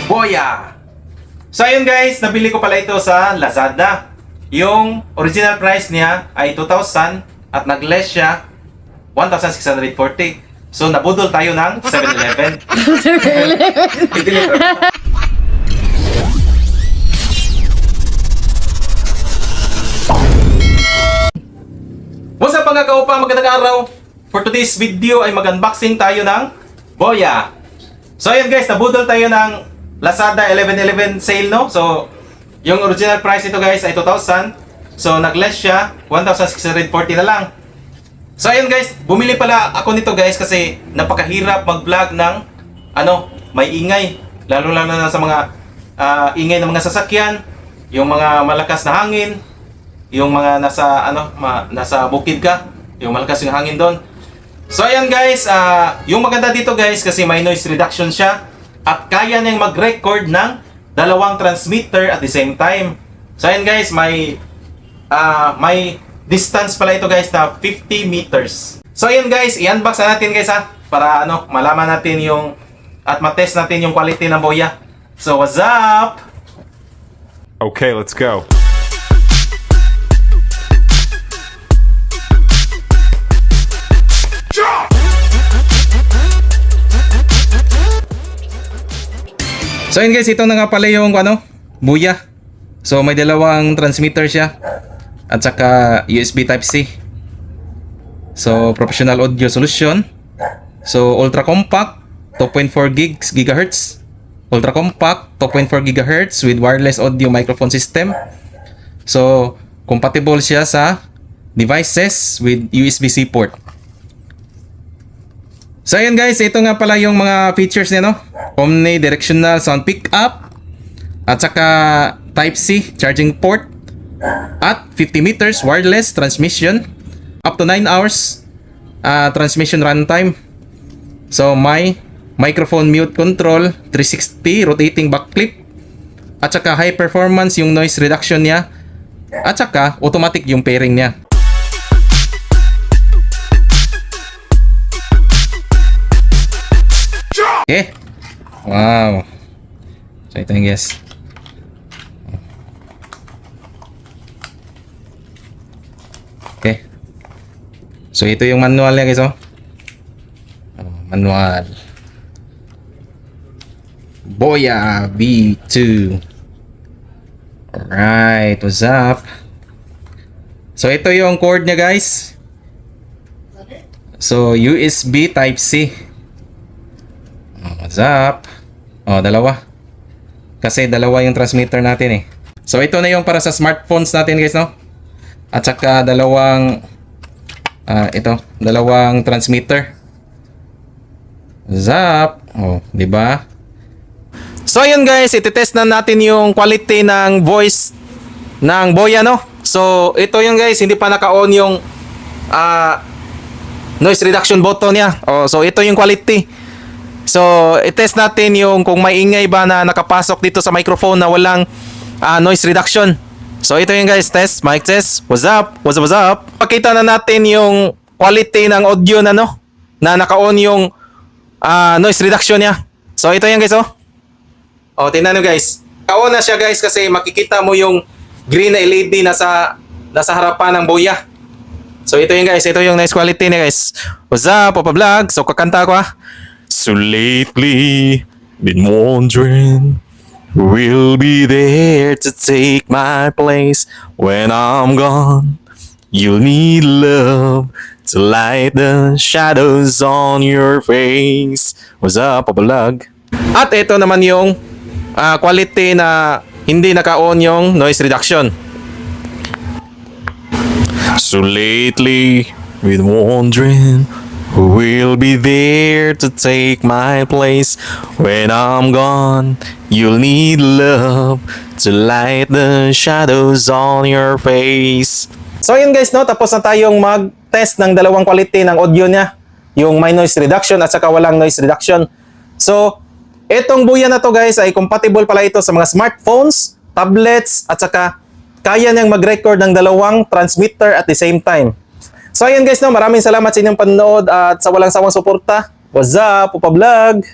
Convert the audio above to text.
Boya! So ayun guys, nabili ko pala ito sa Lazada. Yung original price niya ay 2,000 at nag-less siya 1,640. So nabudol tayo ng 7-Eleven. What's up mga kaupa, magandang araw. For today's video ay mag-unboxing tayo ng Boya. So ayun guys, nabudol tayo ng Lazada 11/11 sale, no? So yung original price nito guys ay 2,000. So nag-less siya 1,640 na lang. So ayun guys, bumili pala ako nito guys kasi napakahirap mag-vlog ng may ingay. Lalo na sa mga ingay ng mga sasakyan, yung mga malakas na hangin, yung mga nasa bukid ka, yung malakas yung hangin doon. So ayan guys, yung maganda dito guys kasi may noise reduction siya at kaya niyang mag-record ng dalawang transmitter at the same time. So ayan guys, may distance pala ito guys na 50 meters. So ayan guys, i-unbox na natin guys para malaman natin yung at matest natin yung quality ng Boya. So what's up? Okay, let's go. So yun guys, ito na nga pala yung Boya. So may dalawang transmitter siya at saka USB Type-C. So professional audio solution. So ultra compact 2.4 GHz. Ultra compact 2.4 GHz with wireless audio microphone system. So compatible siya sa devices with USB-C port. So ayan guys, ito nga pala yung mga features niya, omnidirectional sound pickup at saka Type-C charging port at 50 meters wireless transmission up to 9 hours transmission runtime. So may microphone mute control, 360 rotating backclip at saka high performance yung noise reduction niya at saka automatic yung pairing niya. Okay. Wow. So ito yung guys. Okay. So ito yung manual niya guys, manual. Boya V2. Alright, what's up? So ito yung cord niya guys. So USB Type-C. What's up? Dalawa. Kasi dalawa yung transmitter natin So ito na yung para sa smartphones natin guys, At saka dalawang dalawang transmitter. What's up? Di ba? So ayun guys, iti-test na natin yung quality ng voice ng Boya, So ito yung guys, hindi pa naka-on yung noise reduction button niya. So ito yung quality. So, i-test natin yung kung may ingay ba na nakapasok dito sa microphone na walang noise reduction. So, ito yung guys, test, mic test. What's up? What's up? What's up? Pakita na natin yung quality ng audio na na naka-on yung noise reduction niya. So, ito yung guys, tingnan nyo guys. Naka-on na siya guys kasi makikita mo yung green na LED nasa harapan ng Boya. So, ito yung guys, ito yung nice quality niya guys. What's up, Papa Vlog? So, kakanta ko So lately, been wondering who will be there to take my place when I'm gone. You'll need love to light the shadows on your face. What's up, Papa Vlog? At ito naman yung quality na hindi naka-on yung noise reduction. So lately, been wondering who will be there to take my place when I'm gone. You'll need love to light the shadows on your face. So yun guys, tapos na tayong mag-test ng dalawang quality ng audio niya. Yung may noise reduction at saka walang noise reduction. So, etong Boya na to guys ay compatible pala ito sa mga smartphones, tablets at saka kaya niyang mag-record ng dalawang transmitter at the same time. So ayun guys, maraming salamat sa inyong panonood at sa walang sawang suporta. What's up, Papa Vlog?